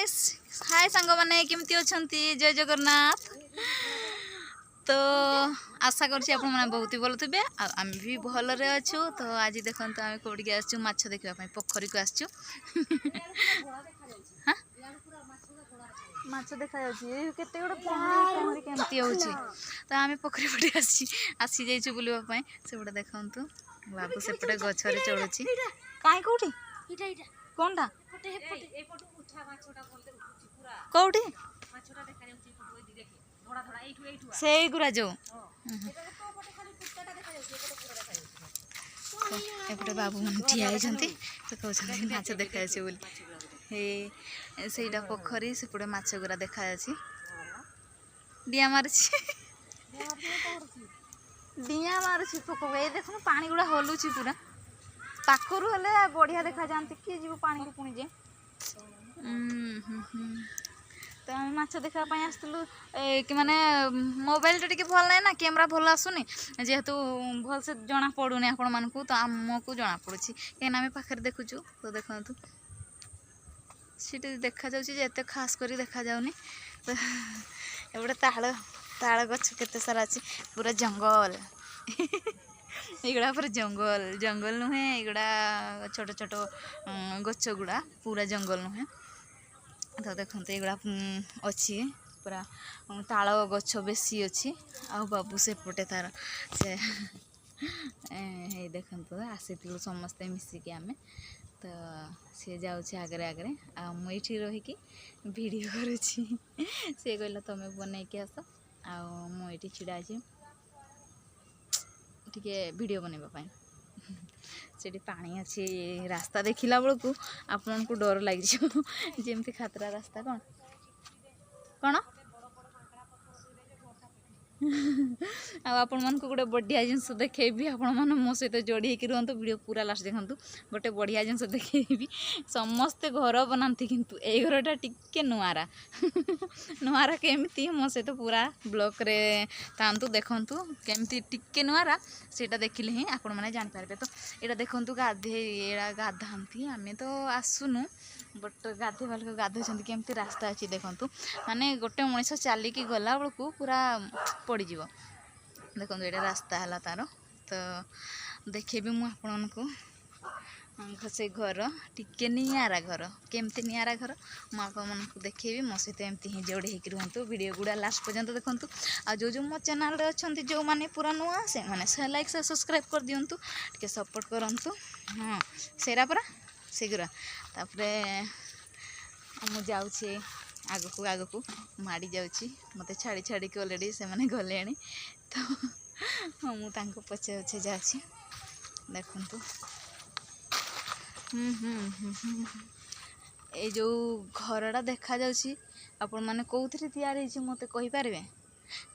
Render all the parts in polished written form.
Guys hi सांग माने केमती अछंती जय जगन्नाथ। तो आशा करछि आपण माने बहुत ही भल थिबे आ हम भी भल रे अछु। तो आज देखंत हम कोडी के आछू माछ देखबा पई पोखरी को आछू। हां माछ देखा जाउछि केते गोटे पहरी केमती होउछि। तो हम पोखरी पटे आसी जाइछु बुलिबा पई से बडा देखंतु बाबू से पटे गछरे चढुछि काई कोठी इटा इटा कोनटा कौटी से गुरा जो एपटे बाबू मन ठिया तो कहते माछ देखा सेटा पोखरी सेपटे माछ गुरा देखा डिया मारुछि डिया मारुछि पोक ए देखो पानी गुड़ा हलुछि पूरा पाखरु हेले बढ़िया देखा जाती किए जीव पानी को पुणी जे तो आम माछ देखापी आसलु कि माने मोबाइल टे भल ना ना कैमरा भल आसुनी जेहेतु भल से जना पड़ूनी आपण मानकु तो आमको जना पड़ी कहीं आम पाखे देखुचु तो देखु सीट देखा जाते खास कर देखा जाऊनी तो एपटे ताड़ गछ केते सारा अच्छी पूरा जंगल एगुड़ा पूरा जंगल जंगल नुहे एगुड़ा छोट छोट गछ गुड़ा पूरा जंगल नुहे तो देखते एगुड़ा अच्छी पूरा ताल गछ बेसी अच्छी आ बाबू सेपटे तार से देखते आसी समस्ते मिसिकी आम तो सी जाऊँगी आगे आगे आ मुझे रहीकि भिडियो करुँची सी कहला तुम्हें बनईकी आस आठी छिड़ा टिके वीडियो बनवाई से पानी अच्छी रास्ता देखला बेलू आपण को डर लगे जमती खातरा रास्ता कौन कौन आपण मन को गोटे बढ़िया जिनस देखेबी आपण मन मो सहित जोड़ी होकर रुहतु वीडियो पूरा लास्ट देखु गोटे बढ़िया जिनस देखेबी समस्ते घर बनाती किंतु ए घरटा टिके नुआरा नुआरा केमती मो सहित पूरा ब्लॉक रे तांतु देखंतु केमती टिके नुआरा सेटा देखिले ही आपण माने जान पारबे। तो एटा देखंतु एड़ा गाधांती आमे तो आसुनु बट गाधे वाले गाधोचंती केमती रास्ता अच्छी देखंतु माने गोटे मनीष चलिकी गला बेलू पूरा पड़ जीव देखो ये रास्ता है तार तो देखेबी मु आपण को से घर टिके नियारा घर केमती नियारा घर मुझे देखेबी मो सहित एमती ही जोड़ी होकर रुहतु वीडियो गुड़ा लास्ट पर्यंत देखंतु आ जो मो चैनल रे अच्छा जो मैंने पूरा नुआ से मैंने लाइक से सब्सक्राइब कर दिंतु टे सपोर्ट करंतु हाँ सेरा पूरा शीघ्र तापरे मु जाऊँगी आगक आगक माड़ी जाऊँगी मत छाड़ी छाड़ी अलरेडी से मैंने गले तो हाँ मुझे पचे पचे जा देखु ये जो घरटा देखा जाउछि आपण माने कोउथरे तैयार होइछि मते कहि पारबे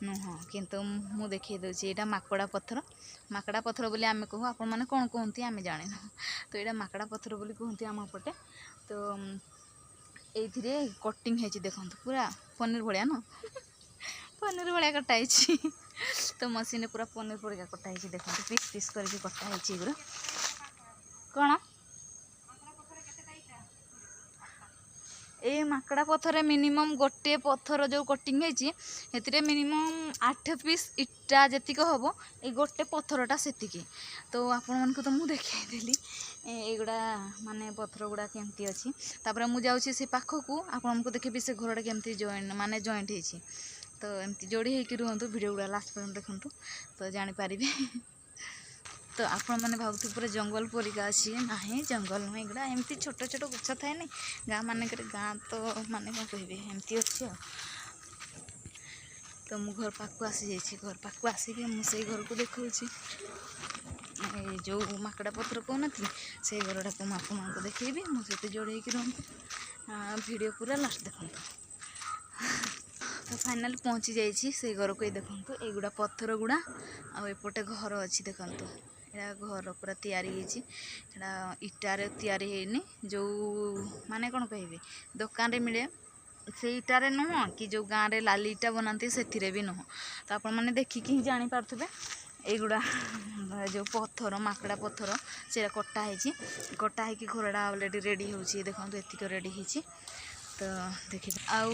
नुह किंतु मु देखै दउछि एटा माकड़ा पत्थर बोली आमे कहू आपण माने कोन कहंती आमे जाने तो एटा माकड़ा पत्थर बोली कहंती आम पटे तो एथिरे कटिंग हेछि देखंतु पूरा पनीर भलिया न पनीर भलिया कटा हेछि तो मशीन पूरा पनीर भलिया कटा हेछि देखंतु पीस पीस करके कटा हेछि एगुरा कोन ए माकड़ा पत्थर मिनिमम गोटे पत्थर जो कटिंग है मिनिमम 8 पीस इटा जेतिक हम ये गोटे पत्थरटा सेतिकी तो आपण मन को तो मुझे देखी एगुड़ा माने पत्थर गुड़ा केमती अच्छी तापर मुझे जाऊँगी से पाखक आपण को देखेबी से घरटा केमती जॉइंट माने जॉइंट होती तो एमती जोड़ी होकर रुहतु वीडियो गुड़ा लास्ट पर्यंत देखु तो जानीपारे तो आपण मैंने भावुँ पूरा जंगल परिका अच्छी ना जंगल नुह एगुड़ा एमती छोट छोट गछ थाए नहीं गाँ मानक गाँ तो माने कौन कहे एमती अच्छी तो मु घर पाक आसी घर पाक आसिक मुझे घर को देखा जो माकड़ा पत्थर कहना से घरटा को आपको देखेबी मो सहित जोड़े रुहतु वीडियो पूरा लास्ट देखु तो फाइनल पहुँची जाइए से घर को देखु एगुड़ा पत्थर गुड़ा आउटे घर अच्छी देखु एटा घर पूरा तैयारी एटा इटारे तैयारी हैनी जो माने कौन कहे दुकान रे मिले से इटारे नुह कि जो गाँव में लाली इटा बनाती से भी नुह तो आपण मैंने देखिकी ही जानी पार्थ्वे एगुड़ा जो पत्थर माकड़ा पत्थर से कटा है घरटा ऑलरेडी रेडी हो देखो एतिक रेडी हो तो देखिए आउ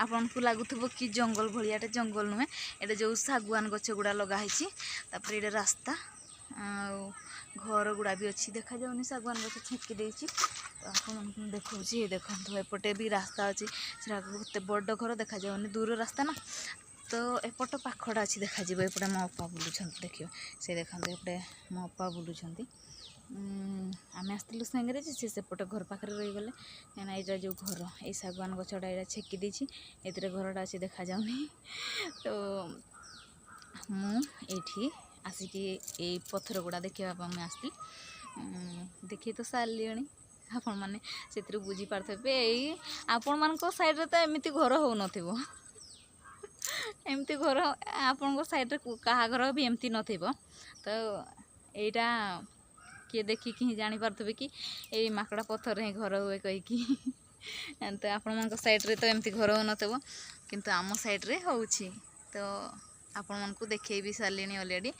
आपन को लागुथबो कि जंगल भलियाटे जंगल नुहे एटा जो सागवान गछ गुड़ा लगाई तापर ये रास्ता घर गुड़ा भी अच्छी देखा जाऊनी सागवान गछ छेकी देछि आपन देखौ ये देखंतु एपटे भी रास्ता अच्छी से बड़ घर देखा जाऊनी दूर रास्ता ना तो एपट पाखड़ा अच्छी देखा जीव एपटे मो अपा बुलुछंती देखियो से देखंतु एपटे मो अपा बुलुछंती आम आसलु सांगे से सेपटे घर पाखे रही गले कहना यहाँ जो घर ये सागवान गछटा यहाँ छेकी देछि एतिर घरटा अच्छी देखा जाऊनी तो मुझे आसिकी ये पत्थर गुड़ा देखा मुझे आसती देखी तो सारे आपण मैंने से बुझी पारे आपण मान साइड तो एमती घर हो नथिबो एमती घर आपण साइड क्या घर भी एमती न तो यहाँ किए देखिकी ही जापारे कि ये माकड़ा पत्थर ही घर हुए कहीकि तो आपण मान साइड तो एमती घर हो नथिबो किंतु आम साइड रे होउछि तो आपण मन को देखै भी सारे अलरेडी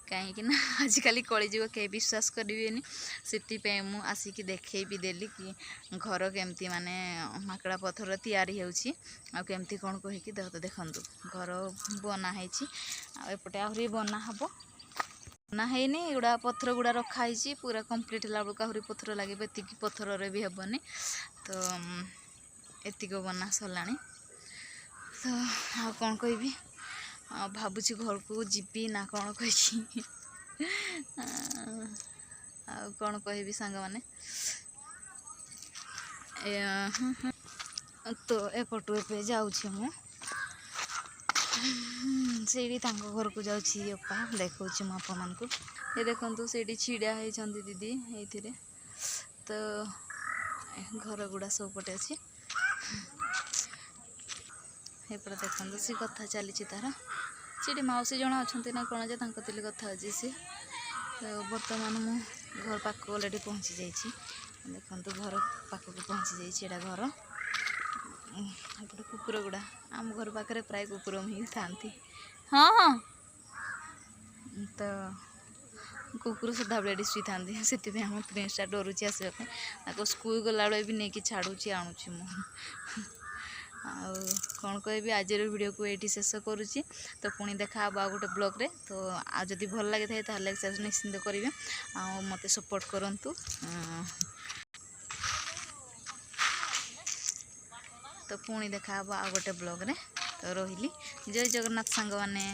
कहीं आजिकल कलिजुग कहीं विश्वास करें से मु आसिकी देखै भी देली कि घर केमती माने माकड़ा पत्थर तैयारी होउछि आ केमती कोन कहि तो देखंतु घर बना हैछि आ एपटे आहुरी बना हबो बना हैनी एगुड़ा पत्थर गुड़ा रखाई पूरा कंप्लीट होला बेलू आहुरी पत्थर लगे एतिक पत्थर रे भी हेबनी तो एतिक बना सरलानी तो आ कौन कहबी भावुची घर को जीवी ना कौन कही कौन कहबी सांग माने तो एपटू ए जाऊँ मु से घर को जाऊँगी अपा देखा आपण को ये देखो से छिड़ा होती दीदी ये तो घर गुड़ा सब पटे अच्छी एपटे देखो सी कथा चली तार सीटी मौसी जन अच्छा ना कौन जे तिल कथा अच्छी सी तो बर्तमान मु घर पाक अलरेडी पहुँची जाइए देखो घर पाखक पहुँची जाइए घर एपटे कुकुर गुड़ा आम घर पाखे प्राय कुकुर ही था हाँ हाँ तो कुकुर सदाबले शुई था से आम प्रिंसटा डरुची आसवाई स्कूल गला भी नहीं कि छाड़ुची आणुची मु कौन कहबी आज वीडियो को ये शेष करुच्ची तो पुणी देखा आ गोटे ब्लॉग रे तो जदि भल लगी था ताले निश्चिंत करेंगे आ मते सपोर्ट करंतु तो पुणी देखा आ गोटे ब्लॉग रे तो रही जय जगन्नाथ सांग माने।